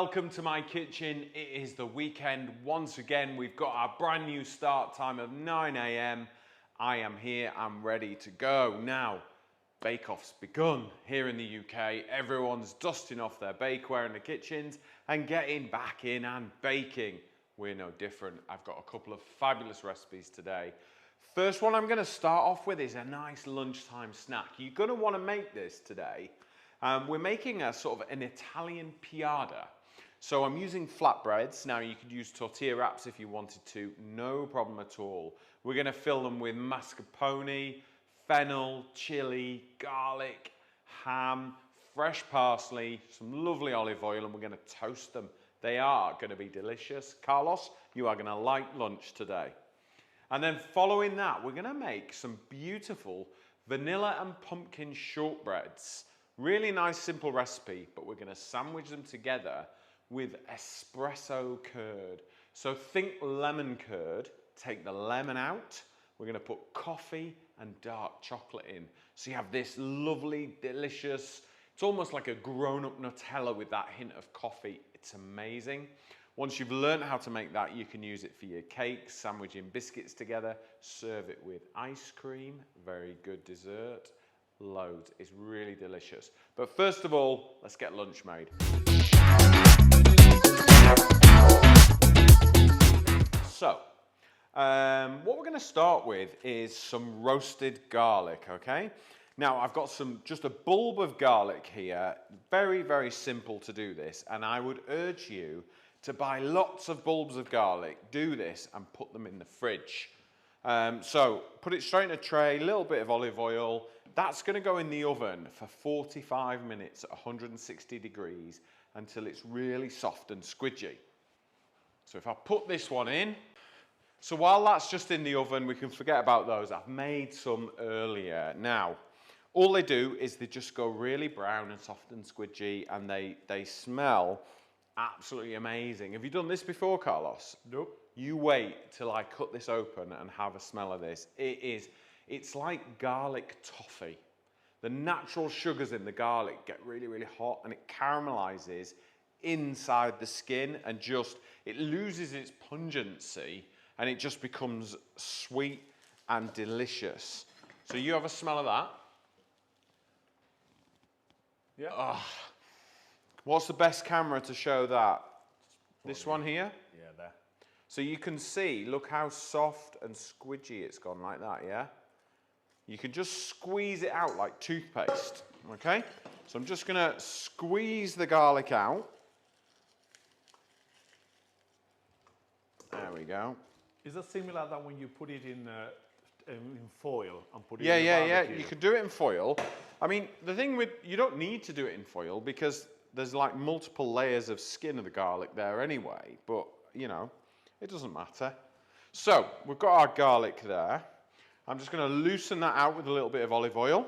welcome to my kitchen. It is the weekend. Once again, we've got our brand new start time of 9 a.m. I am here, I'm ready to go. Now, bake-off's begun here in the UK. Everyone's dusting off their bakeware in the kitchens and getting back in and baking. We're no different. I've got a couple of fabulous recipes today. First one I'm going to start off with is a nice lunchtime snack. You're going to want to make this today. We're making a sort of an Italian piada. So I'm using flatbreads. Now you could use tortilla wraps if you wanted to, no problem at all. We're going to fill them with mascarpone, fennel, chili, garlic, ham, fresh parsley, some lovely olive oil, and we're going to toast them. They are going to be delicious. Carlos, you are going to like lunch today. And then following that, we're going to make some beautiful vanilla and pumpkin shortbreads. Really nice, simple recipe, but we're going to sandwich them together with espresso curd. So think lemon curd, take the lemon out. We're going to put coffee and dark chocolate in. So you have this lovely, delicious, it's almost like a grown-up Nutella with that hint of coffee. It's amazing. Once you've learned how to make that, you can use it for your cakes, sandwiching biscuits together, serve it with ice cream, very good dessert. Loads. It's really delicious. But first of all, let's get lunch made. So, what we're going to start with is some roasted garlic, okay? Now, I've got just a bulb of garlic here. Very, very simple to do this, and I would urge you to buy lots of bulbs of garlic, do this, and put them in the fridge. So, put it straight in a tray, a little bit of olive oil. That's going to go in the oven for 45 minutes at 160 degrees until it's really soft and squidgy. So if I put this one in, so while that's just in the oven, we can forget about those. I've made some earlier. Now, all they do is they just go really brown and soft and squidgy, and they smell absolutely amazing. Have you done this before, Carlos? Nope. You wait till I cut this open and have a smell of this. It's like garlic toffee. The natural sugars in the garlic get really, really hot, and it caramelizes inside the skin, and it loses its pungency, and it just becomes sweet and delicious. So you have a smell of that? Yeah. Oh. What's the best camera to show that? This one here? Yeah, there. So you can see, look how soft and squidgy it's gone like that, yeah? You can just squeeze it out like toothpaste, okay? So I'm just gonna squeeze the garlic out. There we go. Is it similar than when you put it in foil and put it in the barbecue? You can do it in foil. I mean, the thing with, you don't need to do it in foil because there's like multiple layers of skin of the garlic there anyway, but you know, it doesn't matter. So, we've got our garlic there. I'm just going to loosen that out with a little bit of olive oil.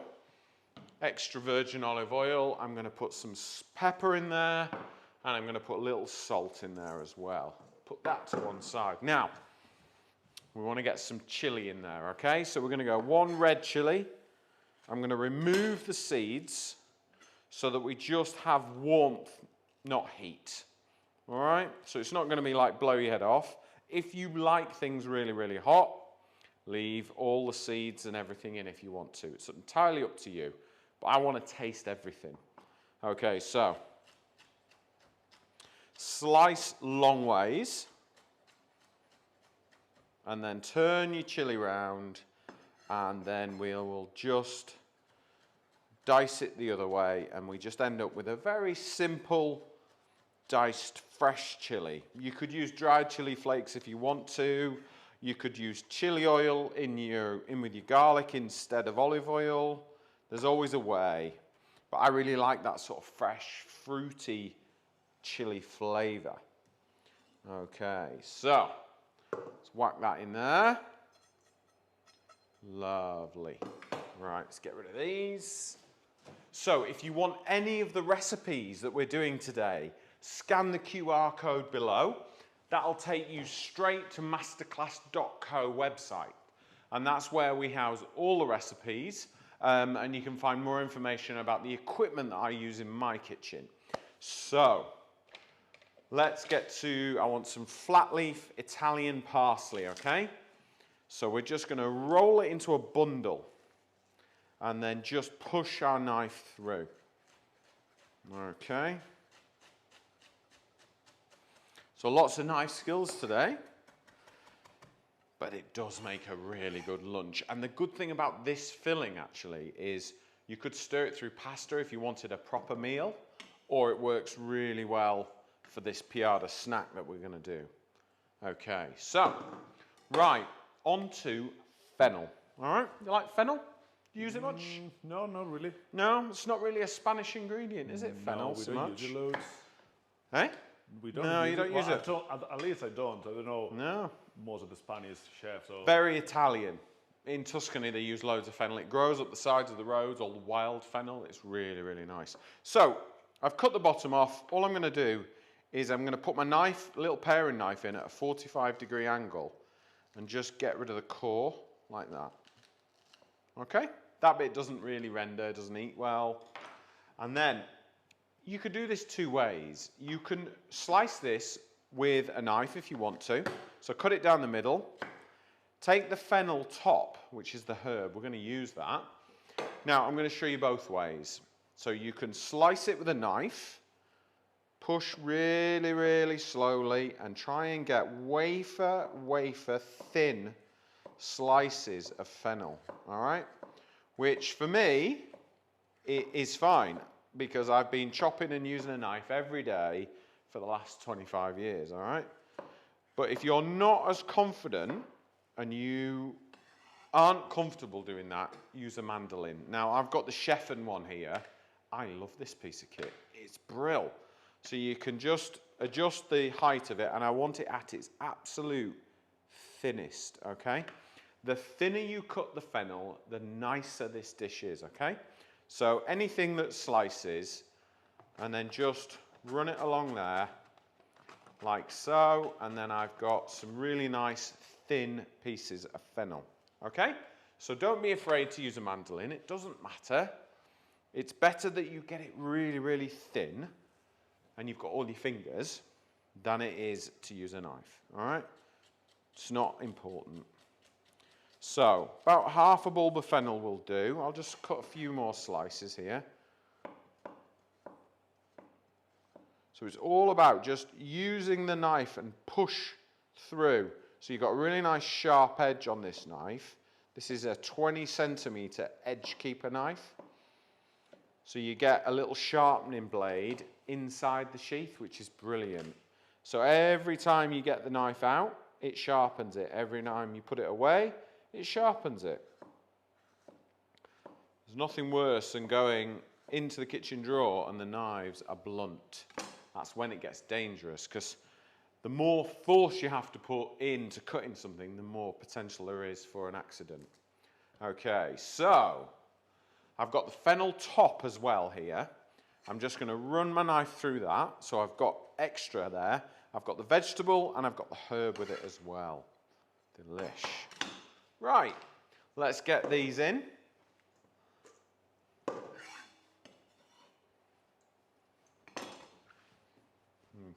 Extra virgin olive oil. I'm going to put some pepper in there, and I'm going to put a little salt in there as well. Put that to one side. Now, we want to get some chili in there, okay? So we're going to go one red chili. I'm going to remove the seeds so that we just have warmth, not heat. All right? So it's not going to be like blow your head off. If you like things really, really hot, leave all the seeds and everything in if you want to. It's entirely up to you. But I want to taste everything. Okay, so slice long ways. And then turn your chili round. And then we will just dice it the other way. And we just end up with a very simple diced fresh chili. You could use dried chili flakes if you want to. You could use chili oil in with your garlic instead of olive oil. There's always a way. But I really like that sort of fresh, fruity chili flavor. Okay, so let's whack that in there. Lovely. Right, let's get rid of these. So if you want any of the recipes that we're doing today, scan the QR code below. That'll take you straight to masterclass.co website. And that's where we house all the recipes. And you can find more information about the equipment that I use in my kitchen. So, let's get to, I want some flat leaf Italian parsley, okay? So we're just going to roll it into a bundle and then just push our knife through. Okay. So lots of knife skills today, but it does make a really good lunch. And the good thing about this filling actually is you could stir it through pasta if you wanted a proper meal, or it works really well for this piada snack that we're going to do. Okay, so, right, on to fennel. All right, you like fennel? Do you use it much? No, not really. No, it's not really a Spanish ingredient, is it, fennel, so much? Use it loads. Eh? We don't No, use you don't it. use it. At least I don't. I don't know. No. Most of the Spanish chefs. So. Very Italian. In Tuscany, they use loads of fennel. It grows up the sides of the roads, all the wild fennel. It's really, really nice. So, I've cut the bottom off. All I'm going to do is I'm going to put my knife, little paring knife in at a 45-degree angle and just get rid of the core like that. Okay? That bit doesn't really render, doesn't eat well. And then, you could do this two ways. You can slice this with a knife if you want to. So cut it down the middle. Take the fennel top, which is the herb. We're going to use that. Now, I'm going to show you both ways. So you can slice it with a knife, push really, really slowly, and try and get wafer thin slices of fennel, all right? Which, for me, is fine, because I've been chopping and using a knife every day for the last 25 years, all right? But if you're not as confident and you aren't comfortable doing that, use a mandolin. Now, I've got the Chef'n one here. I love this piece of kit. It's brill. So you can just adjust the height of it, and I want it at its absolute thinnest, okay? The thinner you cut the fennel, the nicer this dish is, okay? So anything that slices, and then just run it along there, like so, and then I've got some really nice thin pieces of fennel, okay? So don't be afraid to use a mandolin, it doesn't matter. It's better that you get it really, really thin, and you've got all your fingers, than it is to use a knife, all right? It's not important. So, about half a bulb of fennel will do. I'll just cut a few more slices here. So it's all about just using the knife and push through. So you've got a really nice sharp edge on this knife. This is a 20 centimeter edge keeper knife. So you get a little sharpening blade inside the sheath, which is brilliant. So every time you get the knife out, it sharpens it. Every time you put it away, it sharpens it. There's nothing worse than going into the kitchen drawer and the knives are blunt. That's when it gets dangerous, because the more force you have to put into cutting something, the more potential there is for an accident. Okay, so I've got the fennel top as well here. I'm just going to run my knife through that, so I've got extra there. I've got the vegetable and I've got the herb with it as well. Delish. Right, let's get these in.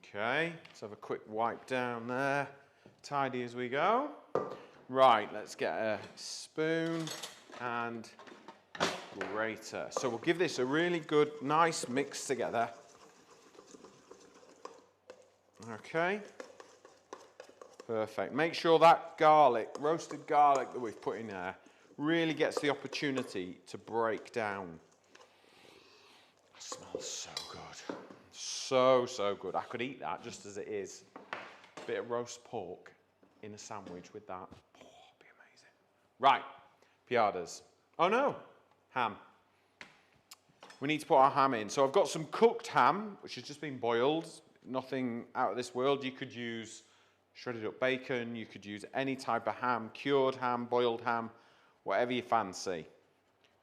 Okay, let's have a quick wipe down there. Tidy as we go. Right, let's get a spoon and a grater. So we'll give this a really good, nice mix together. Okay. Perfect. Make sure that garlic, roasted garlic that we've put in there, really gets the opportunity to break down. It smells so good. So, so good. I could eat that just as it is. A bit of roast pork in a sandwich with that. Oh, it'd be amazing. Right, piadas. Oh no, ham. We need to put our ham in. So I've got some cooked ham, which has just been boiled. Nothing out of this world. You could use shredded up bacon, you could use any type of ham, cured ham, boiled ham, whatever you fancy.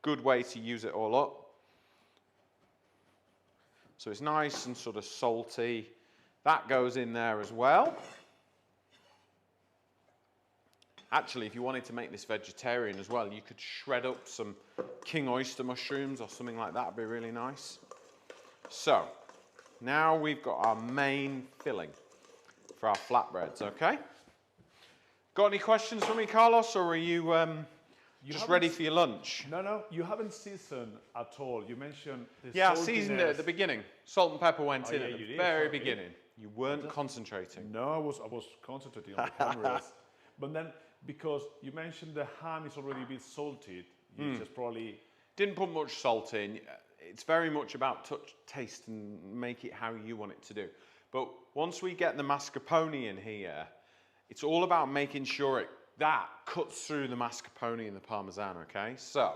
Good way to use it all up. So it's nice and sort of salty. That goes in there as well. Actually, if you wanted to make this vegetarian as well, you could shred up some king oyster mushrooms or something like that. Would be really nice. So, Now we've got our main filling for our flatbreads, okay? Got any questions for me, Carlos, or are you just ready for your lunch? No, you haven't seasoned at all. You mentioned the I seasoned it at the beginning. Salt and pepper went in at the very beginning. You weren't concentrating. No, I was concentrating on the cameras. But then, because you mentioned the ham is already a bit salted, you just probably... Didn't put much salt in. It's very much about touch, taste, and make it how you want it to do. But once we get the mascarpone in here, it's all about making sure that cuts through the mascarpone and the parmesan, okay? So,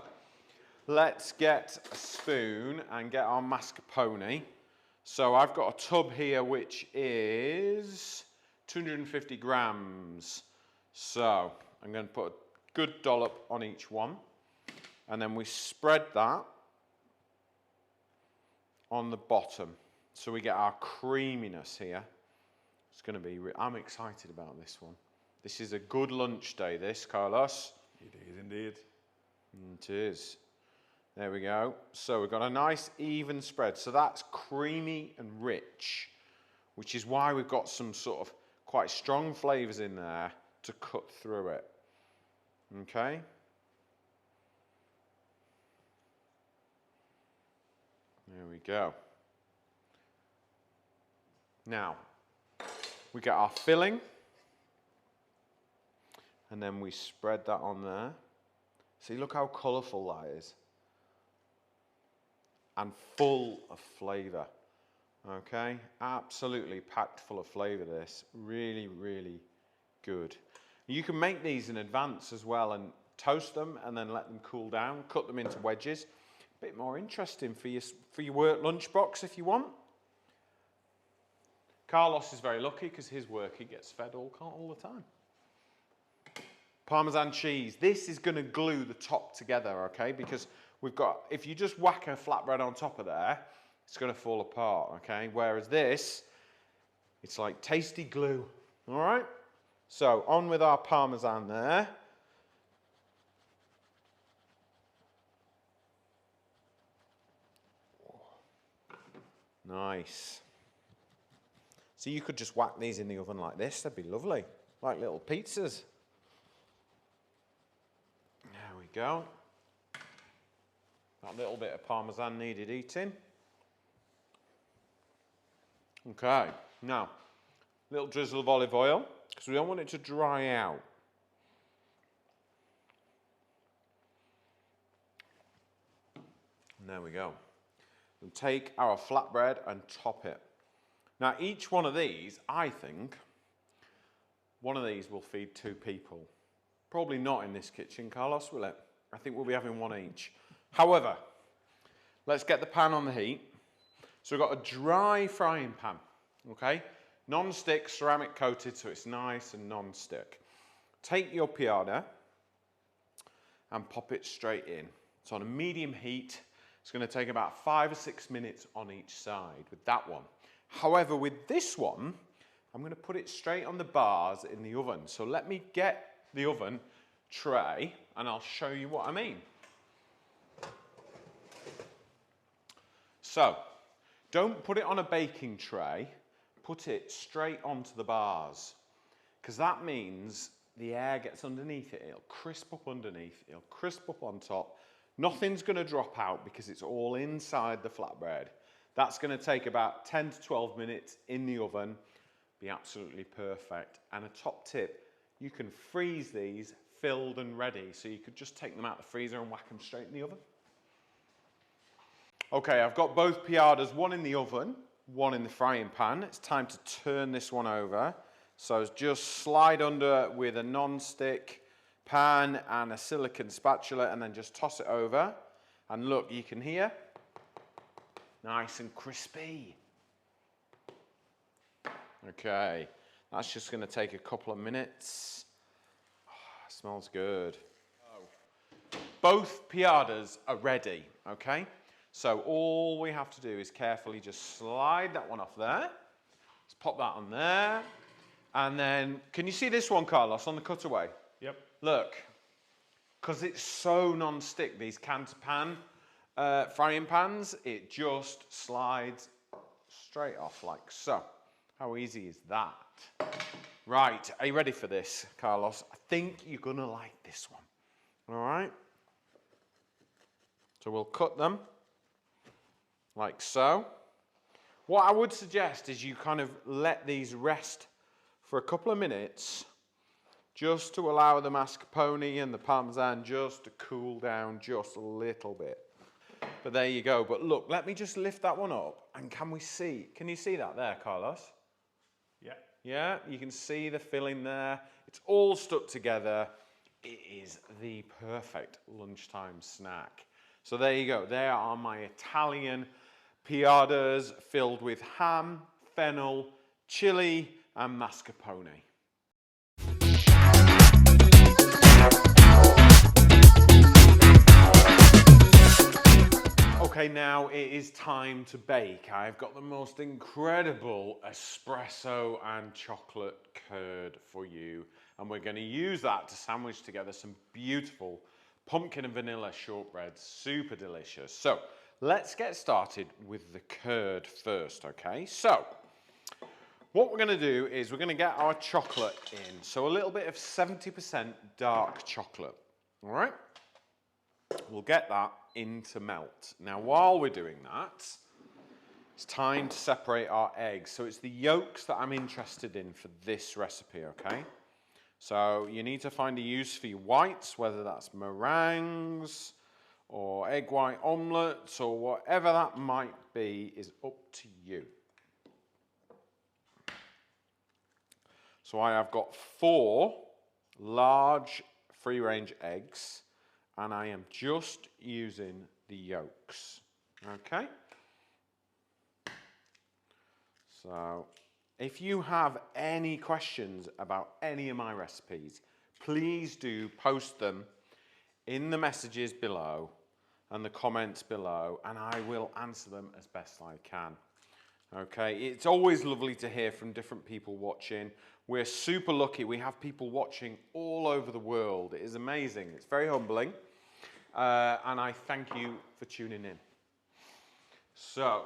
let's get a spoon and get our mascarpone. So I've got a tub here which is 250 grams. So I'm going to put a good dollop on each one. And then we spread that on the bottom. So we get our creaminess here. It's going to be, I'm excited about this one. This is a good lunch day, this, Carlos. It is indeed. It is. There we go. So we've got a nice even spread. So that's creamy and rich, which is why we've got some sort of quite strong flavours in there to cut through it. Okay? There we go. Now, we get our filling, and then we spread that on there. See, look how colourful that is. And full of flavour, okay? Absolutely packed full of flavour, this. Really, really good. You can make these in advance as well and toast them and then let them cool down, cut them into wedges. A bit more interesting for your work lunchbox if you want. Carlos is very lucky because his work, he gets fed all the time. Parmesan cheese. This is going to glue the top together, okay? Because we've got, if you just whack a flatbread on top of there, it's going to fall apart, okay? Whereas this, it's like tasty glue, all right? So on with our parmesan there. Nice. So you could just whack these in the oven like this. That'd be lovely, like little pizzas. There we go. That little bit of parmesan needed eating. Okay, now, little drizzle of olive oil, because we don't want it to dry out. And there we go. We'll take our flatbread and top it. Now, each one of these, I think, one of these will feed 2 people. Probably not in this kitchen, Carlos, will it? I think we'll be having one each. However, let's get the pan on the heat. So we've got a dry frying pan, okay? Non-stick, ceramic coated, so it's nice and non-stick. Take your piada and pop it straight in. It's on a medium heat. It's going to take about 5 or 6 minutes on each side with that one. However, with this one, I'm going to put it straight on the bars in the oven. So let me get the oven tray and I'll show you what I mean. So, don't put it on a baking tray, put it straight onto the bars, because that means the air gets underneath it, it'll crisp up underneath, it'll crisp up on top, nothing's going to drop out because it's all inside the flatbread. That's going to take about 10 to 12 minutes in the oven, be absolutely perfect. And a top tip, you can freeze these filled and ready, so you could just take them out of the freezer and whack them straight in the oven. Okay, I've got both piadas, one in the oven, one in the frying pan. It's time to turn this one over. So just slide under with a non-stick pan and a silicone spatula and then just toss it over. And look, you can hear, nice and crispy. Okay, that's just going to take a couple of minutes. Oh, smells good. Both piadas are ready, okay? So all we have to do is carefully just slide that one off there. Let's pop that on there. And then, can you see this one, Carlos, on the cutaway? Yep. Look, because it's so non-stick, these can-to-pan frying pans, it just slides straight off like so. How easy is that? Right, are you ready for this, Carlos? I think you're gonna like this one. All right? So we'll cut them like so. What I would suggest is you kind of let these rest for a couple of minutes just to allow the mascarpone and the parmesan just to cool down just a little bit. But there you go. But look, let me just lift that one up and can you see that there, Carlos? Yeah. Yeah, you can see the filling there. It's all stuck together. It is the perfect lunchtime snack. So there you go. There are my Italian piadas filled with ham, fennel, chili, and mascarpone. Okay, now it is time to bake. I've got the most incredible espresso and chocolate curd for you. And we're going to use that to sandwich together some beautiful pumpkin and vanilla shortbreads. Super delicious. So let's get started with the curd first, okay? So what we're going to do is we're going to get our chocolate in. So a little bit of 70% dark chocolate, all right? We'll get that in to melt. Now, while we're doing that, it's time to separate our eggs. So it's the yolks that I'm interested in for this recipe, okay? So you need to find a use for your whites, whether that's meringues or egg white omelettes or whatever that might be is up to you. So I have got 4 large free-range eggs, and I am just using the yolks, okay? So if you have any questions about any of my recipes, please do post them in the messages below and the comments below, and I will answer them as best I can. Okay, it's always lovely to hear from different people watching. We're super lucky. We have people watching all over the world. It is amazing. It's very humbling. And I thank you for tuning in. So,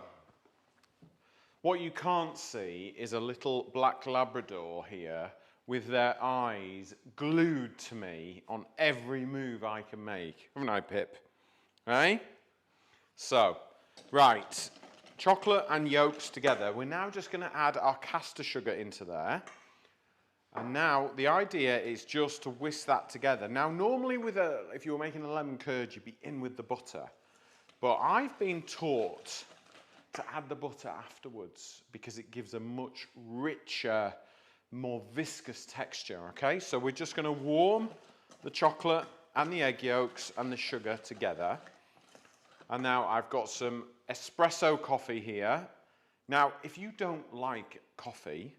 what you can't see is a little black Labrador here with their eyes glued to me on every move I can make. Haven't I, Pip? Right? So, right, chocolate and yolks together. We're now just going to add our caster sugar into there. And now the idea is just to whisk that together. Now, normally if you were making a lemon curd, you'd be in with the butter. But I've been taught to add the butter afterwards because it gives a much richer, more viscous texture, okay? So we're just going to warm the chocolate and the egg yolks and the sugar together. And now I've got some espresso coffee here. Now, if you don't like coffee,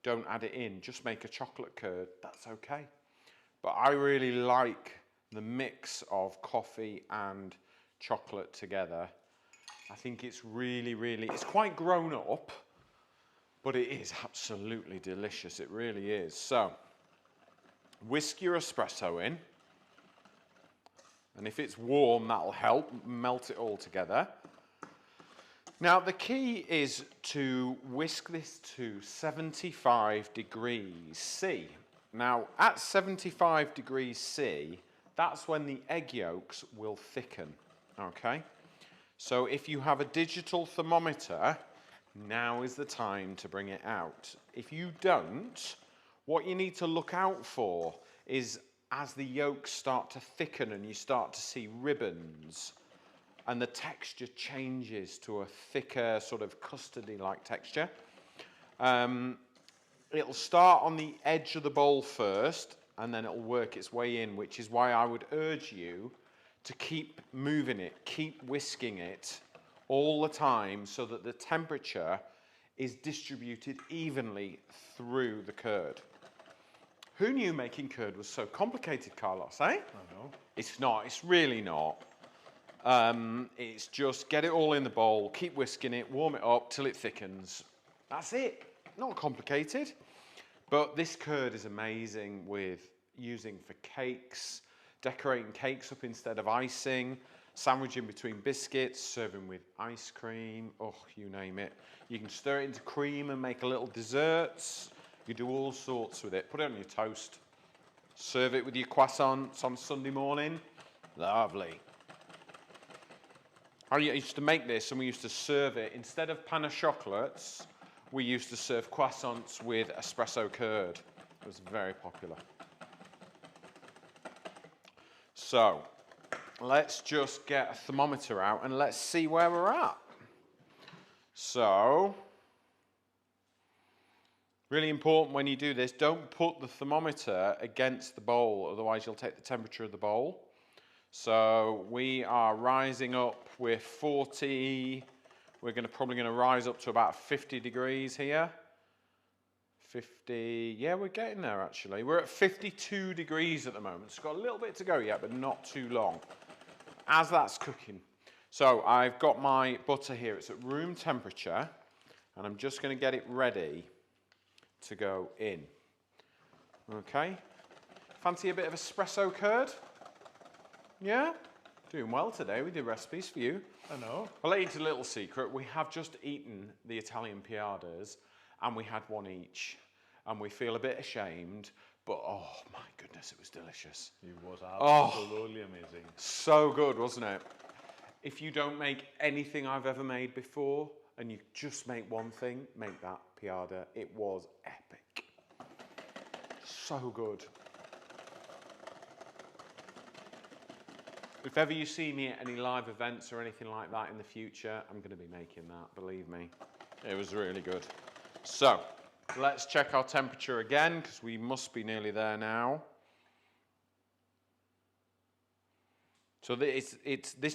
don't add it in, just make a chocolate curd, that's okay. But I really like the mix of coffee and chocolate together. I think it's really, it's quite grown up, but it is absolutely delicious, it really is. So, whisk your espresso in, and if it's warm, that'll help melt it all together. Now, the key is to whisk this to 75 degrees C. Now, at 75 degrees C, that's when the egg yolks will thicken, okay? So if you have a digital thermometer, now is the time to bring it out. If you don't, what you need to look out for is as the yolks start to thicken and you start to see ribbons, and the texture changes to a thicker, sort of custardy-like texture. It'll start on the edge of the bowl first, and then it'll work its way in, which is why I would urge you to keep moving it, keep whisking it all the time so that the temperature is distributed evenly through the curd. Who knew making curd was so complicated, Carlos, eh? I know. It's not, it's really not. It's just get it all in the bowl, keep whisking it, warm it up till it thickens. That's it. Not complicated. But this curd is amazing with using for cakes, decorating cakes up instead of icing. Sandwiching between biscuits, serving with ice cream, oh, you name it. You can stir it into cream and make a little desserts. You do all sorts with it. Put it on your toast. Serve it with your croissants on Sunday morning. Lovely. I used to make this and we used to serve it. Instead of pan of chocolates, we used to serve croissants with espresso curd. It was very popular. So, let's just get a thermometer out and let's see where we're at. So, really important when you do this, don't put the thermometer against the bowl, otherwise you'll take the temperature of the bowl. So we are rising up with 40, we're probably going to rise up to about 50 degrees here. 50, yeah, we're getting there actually. We're at 52 degrees at the moment. It's got a little bit to go yet, but not too long. As that's cooking. So I've got my butter here, it's at room temperature, and I'm just going to get it ready to go in. Okay. Fancy a bit of espresso curd? Yeah? Doing well today with the recipes for you. I know. I'll let you into a little secret. We have just eaten the Italian piadas and we had one each. And we feel a bit ashamed, but oh my goodness, it was delicious. It was absolutely amazing. So good, wasn't it? If you don't make anything I've ever made before, and you just make one thing, make that piada. It was epic. So good. If ever you see me at any live events or anything like that in the future, I'm going to be making that, believe me. It was really good. So, let's check our temperature again, because we must be nearly there now. So this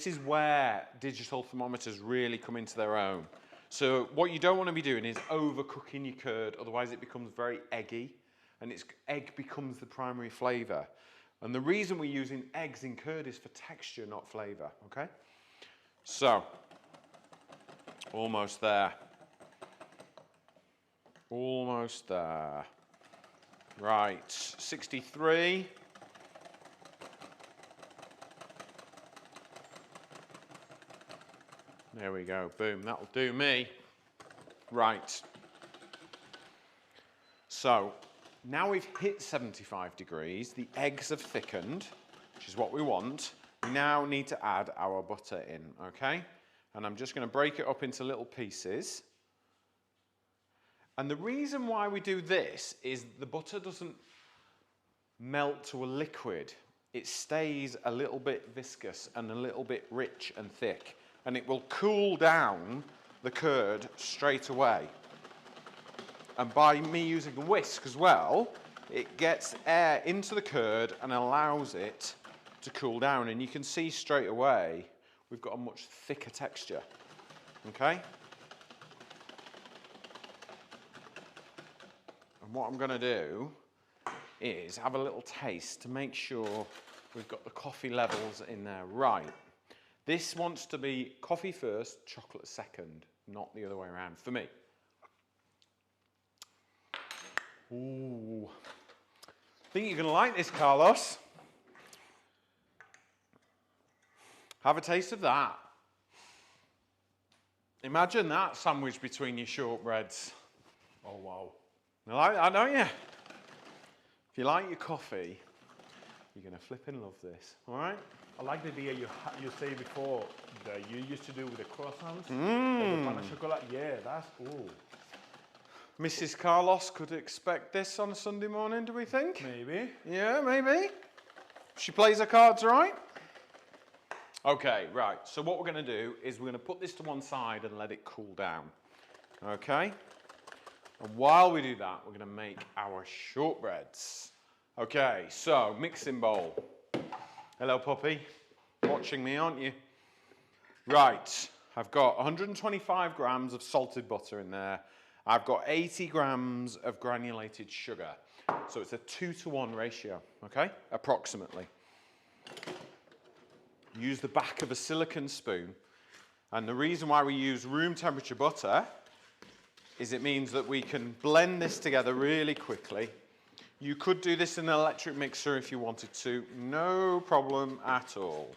is where digital thermometers really come into their own. So what you don't want to be doing is overcooking your curd, otherwise it becomes very eggy, and egg becomes the primary flavour. And the reason we're using eggs in curd is for texture, not flavour, okay? So, almost there. Almost there. Right, 63. There we go, boom, that'll do me. Right. So, now we've hit 75 degrees, the eggs have thickened, which is what we want. We now need to add our butter in, okay? And I'm just going to break it up into little pieces. And the reason why we do this is the butter doesn't melt to a liquid. It stays a little bit viscous and a little bit rich and thick. And it will cool down the curd straight away. And by me using a whisk as well, it gets air into the curd and allows it to cool down. And you can see straight away, we've got a much thicker texture, okay? And what I'm gonna do is have a little taste to make sure we've got the coffee levels in there right. This wants to be coffee first, chocolate second, not the other way around for me. Ooh. I think you're going to like this, Carlos. Have a taste of that. Imagine that sandwich between your shortbreads. Oh, wow. You like that, don't you? If you like your coffee, you're going to flip and love this, all right? I like the idea you say before that you used to do with the croissants, or the pan au chocolat. Yeah, that's, ooh. Mrs. Carlos could expect this on a Sunday morning, do we think? Maybe. Yeah, maybe. She plays her cards right. Okay, right. So what we're going to do is we're going to put this to one side and let it cool down. Okay? And while we do that, we're going to make our shortbreads. Okay, so mixing bowl. Hello, puppy. Watching me, aren't you? Right. I've got 125 grams of salted butter in there. I've got 80 grams of granulated sugar. So it's a 2-to-1 ratio, okay? Approximately. Use the back of a silicone spoon. And the reason why we use room temperature butter is it means that we can blend this together really quickly. You could do this in an electric mixer if you wanted to. No problem at all.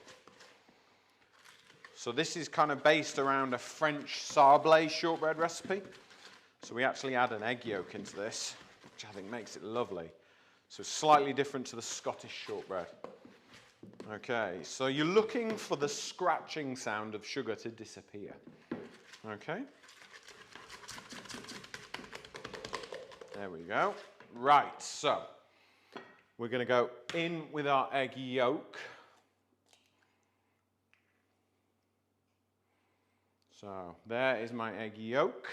So this is kind of based around a French sablé shortbread recipe. So we actually add an egg yolk into this, which I think makes it lovely. So slightly different to the Scottish shortbread. Okay, so you're looking for the scratching sound of sugar to disappear. Okay. There we go. Right, so we're going to go in with our egg yolk. So there is my egg yolk.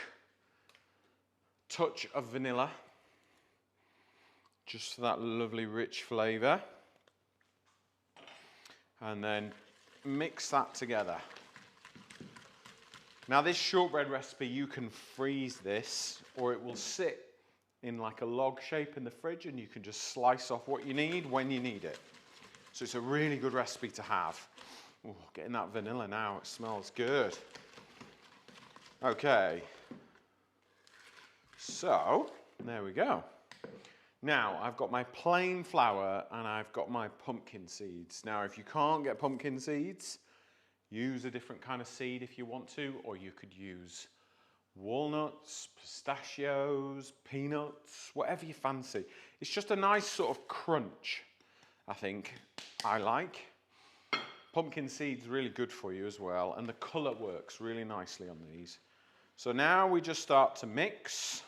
Touch of vanilla, just for that lovely rich flavour. And then mix that together. Now this shortbread recipe, you can freeze this, or it will sit in like a log shape in the fridge, and you can just slice off what you need when you need it. So it's a really good recipe to have. Ooh, getting that vanilla now, it smells good. Okay. So, there we go. Now, I've got my plain flour and I've got my pumpkin seeds. Now, if you can't get pumpkin seeds, use a different kind of seed if you want to, or you could use walnuts, pistachios, peanuts, whatever you fancy. It's just a nice sort of crunch, I think, I like. Pumpkin seed's really good for you as well, and the colour works really nicely on these. So now we just start to mix.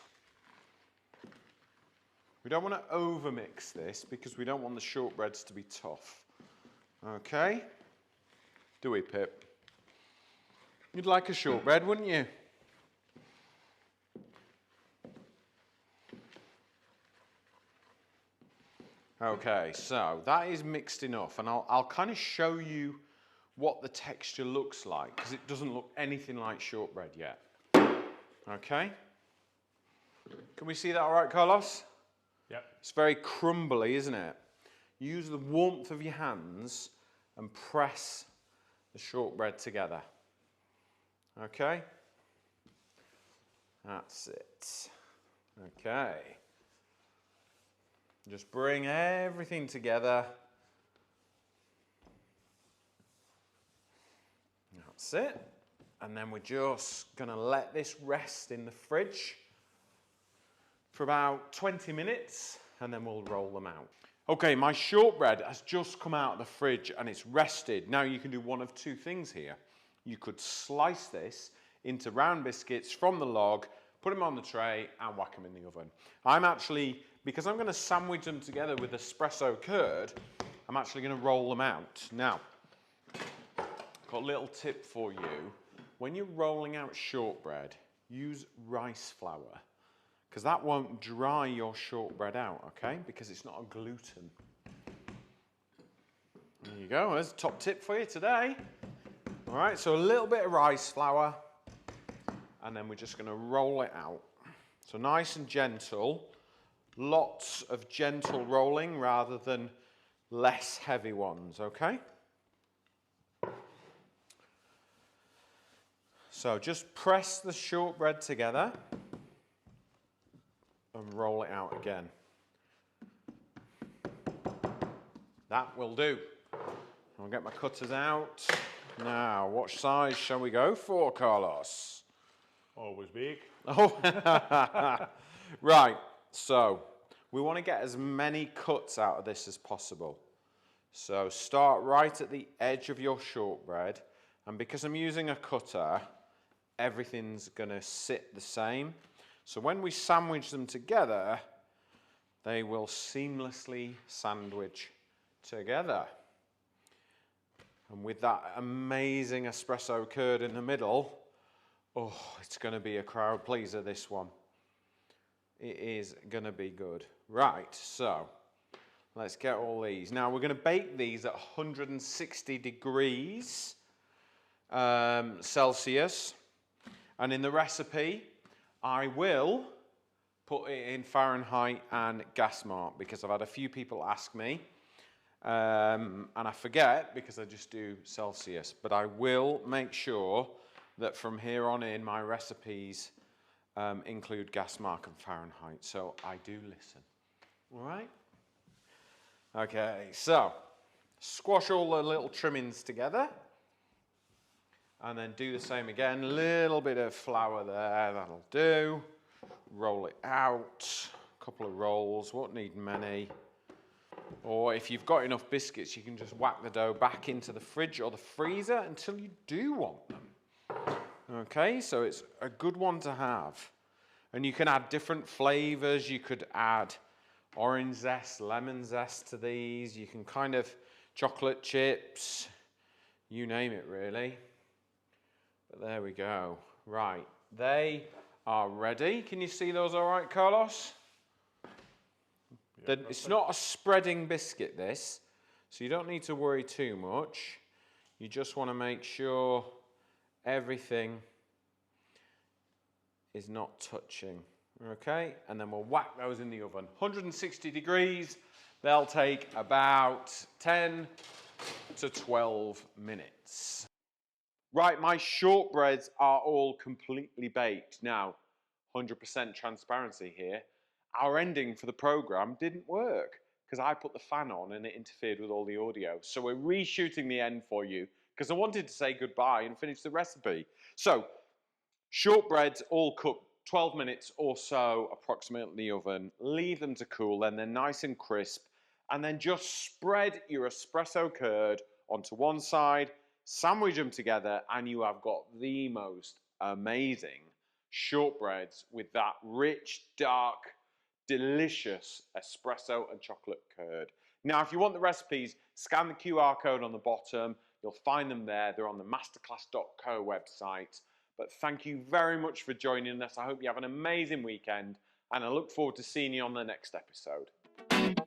We don't want to over-mix this because we don't want the shortbreads to be tough. Okay? Do we, Pip? You'd like a shortbread, wouldn't you? Okay, so that is mixed enough, and I'll kind of show you what the texture looks like, because it doesn't look anything like shortbread yet. Okay? Can we see that all right, Carlos? Yep. It's very crumbly, isn't it? Use the warmth of your hands and press the shortbread together. Okay? That's it. Okay. Just bring everything together. That's it. And then we're just going to let this rest in the fridge for about 20 minutes, and then we'll roll them out. Okay, my shortbread has just come out of the fridge and it's rested. Now you can do one of two things here. You could slice this into round biscuits from the log, put them on the tray and whack them in the oven. I'm actually, because I'm going to sandwich them together with espresso curd, I'm actually going to roll them out. Now, got a little tip for you. When you're rolling out shortbread, use rice flour, because that won't dry your shortbread out, okay? Because it's not a gluten. There you go, there's a top tip for you today. All right, so a little bit of rice flour, and then we're just going to roll it out. So nice and gentle, lots of gentle rolling rather than less heavy ones, okay? So just press the shortbread together and roll it out again. That will do. I'll get my cutters out. Now, what size shall we go for, Carlos? Always big. Oh, right. So we want to get as many cuts out of this as possible. So start right at the edge of your shortbread. And because I'm using a cutter, everything's going to sit the same. So when we sandwich them together, they will seamlessly sandwich together. And with that amazing espresso curd in the middle, oh, it's going to be a crowd pleaser, this one. It is going to be good. Right, so let's get all these. Now we're going to bake these at 160 degrees Celsius. And in the recipe, I will put it in Fahrenheit and gas mark, because I've had a few people ask me. And I forget because I just do Celsius, but I will make sure that from here on in my recipes include gas mark and Fahrenheit, so I do listen. All right? Okay, so squash all the little trimmings together. And then do the same again. A little bit of flour there, that'll do. Roll it out. A couple of rolls, won't need many. Or if you've got enough biscuits, you can just whack the dough back into the fridge or the freezer until you do want them. Okay, so it's a good one to have. And you can add different flavors. You could add orange zest, lemon zest to these. You can kind of chocolate chips, you name it really. But there we go. Right, they are ready. Can you see those all right, Carlos? It's not a spreading biscuit, this, so you don't need to worry too much. You just want to make sure everything is not touching, okay? And then we'll whack those in the oven. 160 degrees, they'll take about 10 to 12 minutes. Right, my shortbreads are all completely baked. Now, 100% transparency here. Our ending for the program didn't work because I put the fan on and it interfered with all the audio. So we're reshooting the end for you because I wanted to say goodbye and finish the recipe. So, shortbreads all cooked 12 minutes or so approximately in the oven. Leave them to cool, then they're nice and crisp. And then just spread your espresso curd onto one side, sandwich them together, and you have got the most amazing shortbreads with that rich, dark, delicious espresso and chocolate curd. Now, if you want the recipes, scan the QR code on the bottom. You'll find them there. They're on the masterclass.co website. But thank you very much for joining us. I hope you have an amazing weekend, and I look forward to seeing you on the next episode.